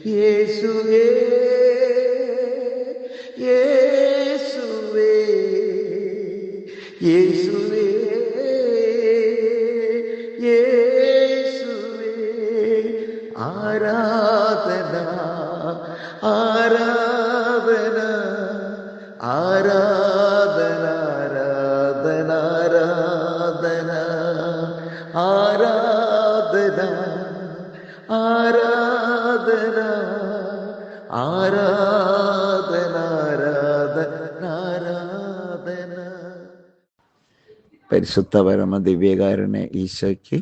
യേശുവേ യേശുവേ യേശുവേ യേശുവേ ആരാധന ആരാധന ആരാധന ആരാധന ആരാധന ആരാധന ആരാധന ആരാധന ആരാധന ആരാധന. പരിശുദ്ധ പരമ ദിവ്യകാരുണ്യ ഈശോയ്ക്ക്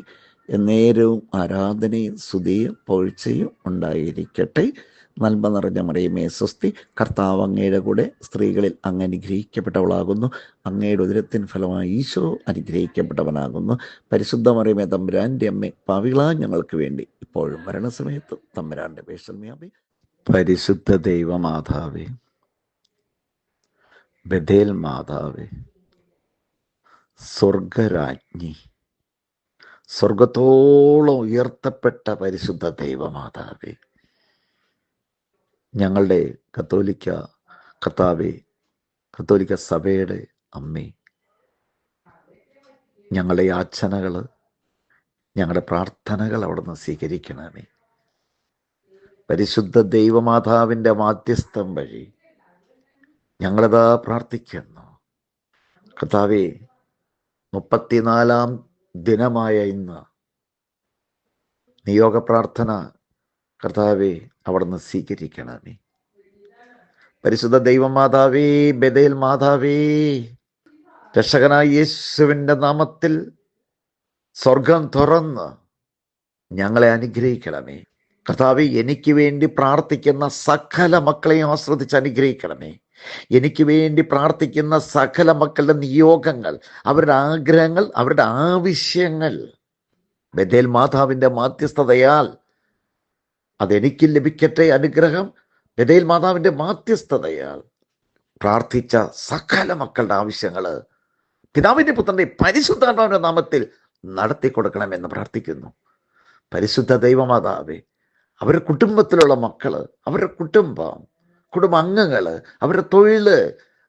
എന്നേരവും ആരാധനയും സ്തുതിയും പുകഴ്ചയും ഉണ്ടായിരിക്കട്ടെ. നന്മ നിറഞ്ഞ മറിയമേ സ്വസ്തി, കർത്താവ് അങ്ങയുടെ കൂടെ സ്ത്രീകളിൽ അങ്ങ് അനുഗ്രഹിക്കപ്പെട്ടവളാകുന്നു. അങ്ങയുടെ ഉദരത്തിൻ ഫലമായി ഈശോ അനുഗ്രഹിക്കപ്പെട്ടവനാകുന്നു. പരിശുദ്ധ മറിയമേ തമ്പുരാൻ്റെ അമ്മേ, പാപികളായ ഞങ്ങൾക്ക് വേണ്ടി ഇപ്പോഴും മരണസമയത്ത് തമ്പുരാൻ്റെ പേശൽമയാമേ. പരിശുദ്ധ ദൈവമാതാവേ, ബഥേൽ മാതാവേ, സ്വർഗരാജ്ഞി, സ്വർഗത്തോളം ഉയർത്തപ്പെട്ട പരിശുദ്ധ ദൈവമാതാവേ, ഞങ്ങളുടെ കത്തോലിക്ക സഭയുടെ അമ്മേ, ഞങ്ങളുടെ യാചനകൾ, ഞങ്ങളുടെ പ്രാർത്ഥനകൾ അവിടുന്ന് സ്വീകരിക്കണമേ. പരിശുദ്ധ ദൈവമാതാവിൻ്റെ മാധ്യസ്ഥം വഴി ഞങ്ങളിതാ പ്രാർത്ഥിക്കുന്നു. കർത്താവേ, 34-ാം ദിനമായ ഇന്ന് നിയോഗ പ്രാർത്ഥന കർത്താവേ അവിടുന്ന് സ്വീകരിക്കണമേ. പരിശുദ്ധ ദൈവമാതാവേ, ബഥേൽ മാതാവേ, രക്ഷകനായ യേശുവിൻ്റെ നാമത്തിൽ സ്വർഗം തുറന്ന് ഞങ്ങളെ അനുഗ്രഹിക്കണമേ. കർത്താവേ, എനിക്ക് വേണ്ടി പ്രാർത്ഥിക്കുന്ന സകല മക്കളെയും ആശ്രദിച്ച് അനുഗ്രഹിക്കണമേ. എനിക്ക് വേണ്ടി പ്രാർത്ഥിക്കുന്ന സകല മക്കളുടെ നിയോഗങ്ങൾ, അവരുടെ ആഗ്രഹങ്ങൾ, അവരുടെ ആവശ്യങ്ങൾ ബഥേൽ മാതാവിൻ്റെ മാധ്യസ്ഥതയാൽ അതെനിക്ക് ലഭിക്കട്ടെ. അനുഗ്രഹം ബഥേൽ മാതാവിൻ്റെ മാധ്യസ്ഥതയാൽ പ്രാർത്ഥിച്ച സകല മക്കളുടെ ആവശ്യങ്ങൾ പിതാവിൻ്റെ പുത്രൻ്റെ പരിശുദ്ധാത്മാവിൻ്റെ നാമത്തിൽ നടത്തി കൊടുക്കണമെന്ന് പ്രാർത്ഥിക്കുന്നു. പരിശുദ്ധ ദൈവമാതാവേ, അവരുടെ കുടുംബത്തിലുള്ള മക്കള്, അവരുടെ കുടുംബാംഗങ്ങൾ, അവരുടെ തൊഴില്,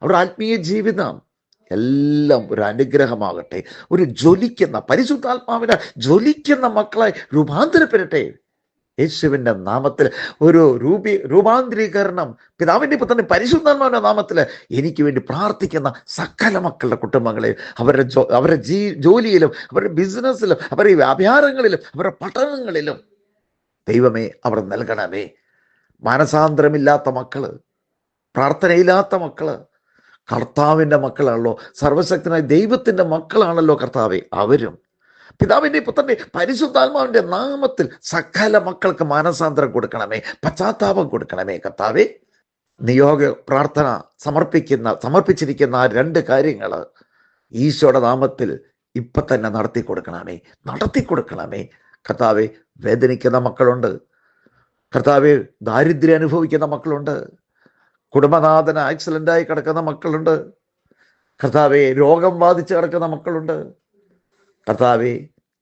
അവരുടെ ആത്മീയ ജീവിതം എല്ലാം ഒരു അനുഗ്രഹമാകട്ടെ. ഒരു ജ്വലിക്കുന്ന പരിശുദ്ധാത്മാവിനെ ജ്വലിക്കുന്ന മക്കളായി രൂപാന്തരപ്പെടട്ടെ. യേശുവിൻ്റെ നാമത്തിൽ ഒരു രൂപാന്തരീകരണം പിതാവിൻ്റെ പുത്രൻ്റെ പരിശുദ്ധാത്മാവിൻ്റെ നാമത്തിൽ എനിക്ക് വേണ്ടി പ്രാർത്ഥിക്കുന്ന സകല മക്കളുടെ കുടുംബങ്ങളെയും അവരുടെ ജോലിയിലും അവരുടെ ബിസിനസ്സിലും അവരുടെ വ്യാപാരങ്ങളിലും അവരുടെ പഠനങ്ങളിലും ദൈവമേ അവിടെ നൽകണമേ. മാനസാന്തരമില്ലാത്ത മക്കള്, പ്രാർത്ഥനയില്ലാത്ത മക്കള് കർത്താവിൻ്റെ മക്കളാണല്ലോ, സർവശക്തനായ ദൈവത്തിൻ്റെ മക്കളാണല്ലോ കർത്താവെ. അവരും പിതാവിൻ്റെ പുത്രൻ്റെ പരിശുദ്ധാത്മാവിൻ്റെ നാമത്തിൽ സകല മക്കൾക്ക് മാനസാന്തരം കൊടുക്കണമേ, പശ്ചാത്താപം കൊടുക്കണമേ കർത്താവെ. നിയോഗ പ്രാർത്ഥന സമർപ്പിച്ചിരിക്കുന്ന ആ 2 കാര്യങ്ങൾ ഈശോയുടെ നാമത്തിൽ ഇപ്പം തന്നെ നടത്തി കൊടുക്കണമേ കർത്താവെ. വേദനിക്കുന്ന മക്കളുണ്ട് കർത്താവെ, ദാരിദ്ര്യം അനുഭവിക്കുന്ന മക്കളുണ്ട്, കുടുംബനാഥന ആക്സിഡൻ്റായി കിടക്കുന്ന മക്കളുണ്ട് കർത്താവെ, രോഗം ബാധിച്ച് കിടക്കുന്ന മക്കളുണ്ട് കർത്താവെ,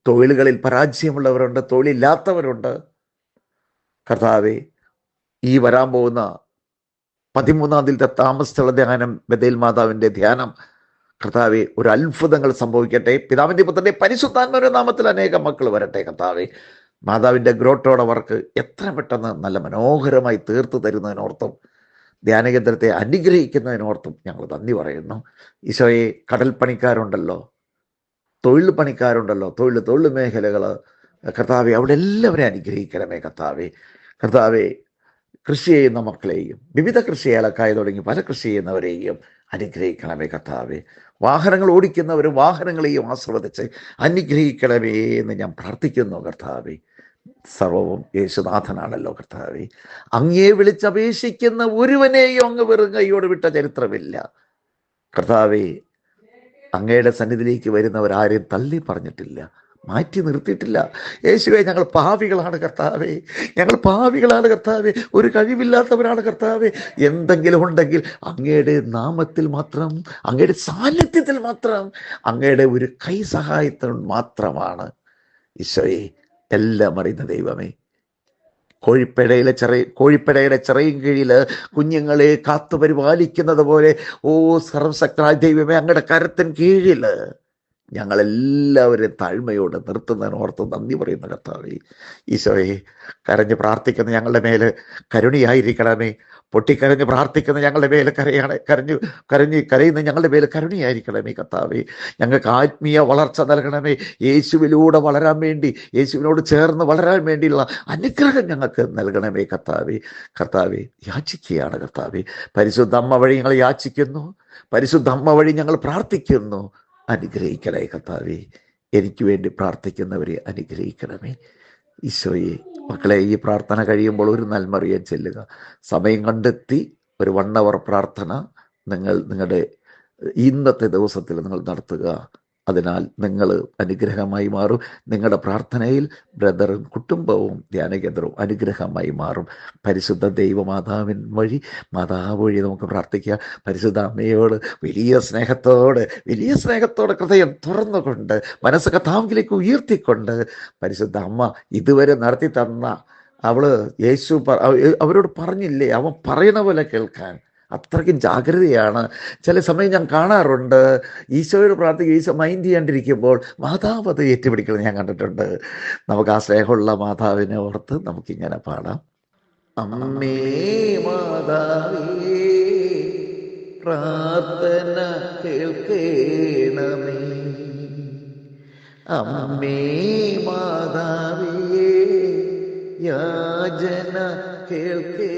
തൊഴിലുകളിൽ പരാജയമുള്ളവരുണ്ട്, തൊഴിലില്ലാത്തവരുണ്ട് കർത്താവെ. ഈ വരാൻ പോകുന്ന 13-ാം തീയതി താമസിച്ചുള്ള ധ്യാനം, ബഥേൽ മാതാവിൻ്റെ ധ്യാനം കർത്താവെ, ഒരു അത്ഭുതങ്ങൾ സംഭവിക്കട്ടെ. പിതാവിൻ്റെ പുത്രൻ്റെ പരിശുദ്ധാത്മാവിൻ്റെ നാമത്തിൽ അനേകം മക്കൾ വരട്ടെ കർത്താവെ. മാതാവിൻ്റെ ഗ്രോട്ടോടെ വർക്ക് എത്ര പെട്ടെന്ന് നല്ല മനോഹരമായി തീർത്തു തരുന്നതിനോർത്തും ധ്യാനകേന്ദ്രത്തെ അനുഗ്രഹിക്കുന്നതിനോർത്തും ഞങ്ങൾ നന്ദി പറയുന്നു. ഈശോയെ, കടൽ പണിക്കാരുണ്ടല്ലോ, തൊഴിൽ പണിക്കാരുണ്ടല്ലോ, തൊഴിൽ മേഖലകൾ കർത്താവെ, അവിടെ എല്ലാവരെയും അനുഗ്രഹിക്കണമേ കർത്താവെ. കൃഷി ചെയ്യുന്ന മക്കളെയും വിവിധ കൃഷി, ഏലക്കായ തുടങ്ങി പല കൃഷി ചെയ്യുന്നവരെയും അനുഗ്രഹിക്കണമേ കർത്താവെ. വാഹനങ്ങൾ ഓടിക്കുന്നവരും വാഹനങ്ങളെയും ആസ്വദിച്ച് അനുഗ്രഹിക്കണമേ എന്ന് ഞാൻ പ്രാർത്ഥിക്കുന്നു കർത്താവെ. സർവവും യേശുനാഥനാണല്ലോ കർത്താവെ. അങ്ങേ വിളിച്ചപേക്ഷിക്കുന്ന ഒരുവനെയും അങ്ങ് വെറും കൈയോട് വിട്ട ചരിത്രമില്ല കർത്താവെ. അങ്ങയുടെ സന്നിധിയിലേക്ക് വരുന്നവരാരെയും തള്ളി പറഞ്ഞിട്ടില്ല, മാറ്റി നിർത്തിയിട്ടില്ല. യേശുവേ, ഞങ്ങൾ പാപികളാണ് കർത്താവെ, ഒരു കഴിവില്ലാത്തവരാണ് കർത്താവെ. എന്തെങ്കിലും ഉണ്ടെങ്കിൽ അങ്ങയുടെ നാമത്തിൽ മാത്രം, അങ്ങയുടെ സാന്നിധ്യത്തിൽ മാത്രം, അങ്ങയുടെ ഒരു കൈ സഹായത്തിൽ മാത്രമാണ്. ഈശോയെ, എല്ലാം അറിയുന്ന ദൈവമേ, കോഴിപ്പടയുടെ ചിറയും കീഴിൽ കുഞ്ഞുങ്ങളെ കാത്തു പരിപാലിക്കുന്നത് പോലെ, ഓ സർവശക്തനായ ദൈവമേ, അങ്ങയുടെ കരത്തിന് കീഴിൽ ഞങ്ങളെല്ലാവരും താഴ്മയോടെ നിർത്തുന്നതിന് ഓർത്ത് നന്ദി പറയുന്ന കർത്താവേ. ഈശോയെ, കരഞ്ഞ് പ്രാർത്ഥിക്കുന്ന ഞങ്ങളുടെ മേൽ കരുണയായിരിക്കണമേ. പൊട്ടിക്കരഞ്ഞ് പ്രാർത്ഥിക്കുന്ന ഞങ്ങളുടെ മേൽ കരയുന്ന ഞങ്ങളുടെ മേൽ കരുണയായിരിക്കണമേ കർത്താവേ. ഞങ്ങൾക്ക് ആത്മീയ വളർച്ച നൽകണമേ. യേശുവിലൂടെ വളരാൻ വേണ്ടി, യേശുവിനോട് ചേർന്ന് വളരാൻ വേണ്ടിയുള്ള അനുഗ്രഹം ഞങ്ങൾക്ക് നൽകണമേ കർത്താവേ. കർത്താവേ, യാചിക്കുകയാണ് കർത്താവേ. പരിശുദ്ധ അമ്മ വഴി ഞങ്ങൾ യാചിക്കുന്നു, പരിശുദ്ധ അമ്മ വഴി ഞങ്ങൾ പ്രാർത്ഥിക്കുന്നു. അനുഗ്രഹിക്കണേ കർത്താവേ. എനിക്ക് വേണ്ടി പ്രാർത്ഥിക്കുന്നവരെ അനുഗ്രഹിക്കണമേ ഈശോയെ. മക്കളെ, ഈ പ്രാർത്ഥന കഴിയുമ്പോൾ ഒരു നന്മറിയാൻ ചെല്ലുക. സമയം കണ്ടെത്തി ഒരു 1 hour പ്രാർത്ഥന നിങ്ങളുടെ ഇന്നത്തെ ദിവസത്തിൽ നിങ്ങൾ നടത്തുക. അതിനാൽ നിങ്ങൾ അനുഗ്രഹമായി മാറും. നിങ്ങളുടെ പ്രാർത്ഥനയിൽ ബ്രദറും കുടുംബവും ധ്യാനകേന്ദ്രവും അനുഗ്രഹമായി മാറും. പരിശുദ്ധ ദൈവമാതാവിൻ വഴി, മാതാവ് വഴി നമുക്ക് പ്രാർത്ഥിക്കാം. പരിശുദ്ധ അമ്മയോട് വലിയ സ്നേഹത്തോടെ ഹൃദയം തുറന്നുകൊണ്ട്, മനസ്സ് കർത്താവിലേക്ക് ഉയർത്തിക്കൊണ്ട്, പരിശുദ്ധ അമ്മ ഇതുവരെ നടത്തി തന്ന, അവരോട് പറഞ്ഞില്ലേ, അവൻ പറയണ പോലെ കേൾക്കാൻ അത്രയ്ക്കും ജാഗ്രതയാണ്. ചില സമയം ഞാൻ കാണാറുണ്ട്, ഈശോയോട് പ്രാർത്ഥിക്കുക, ഈശോ മൈൻഡ് ചെയ്യാണ്ടിരിക്കുമ്പോൾ മാതാവ് അത് ഏറ്റുപിടിക്കുന്നത് ഞാൻ കണ്ടിട്ടുണ്ട്. നമുക്ക് ആ സ്നേഹമുള്ള മാതാവിനെ ഓർത്ത് നമുക്കിങ്ങനെ പാടാം. അമ്മേ മാതാവേ, പ്രാർത്ഥന കേൾക്കേണമേ. അമ്മേ മാതാവേ, യാചന കേൾക്കേ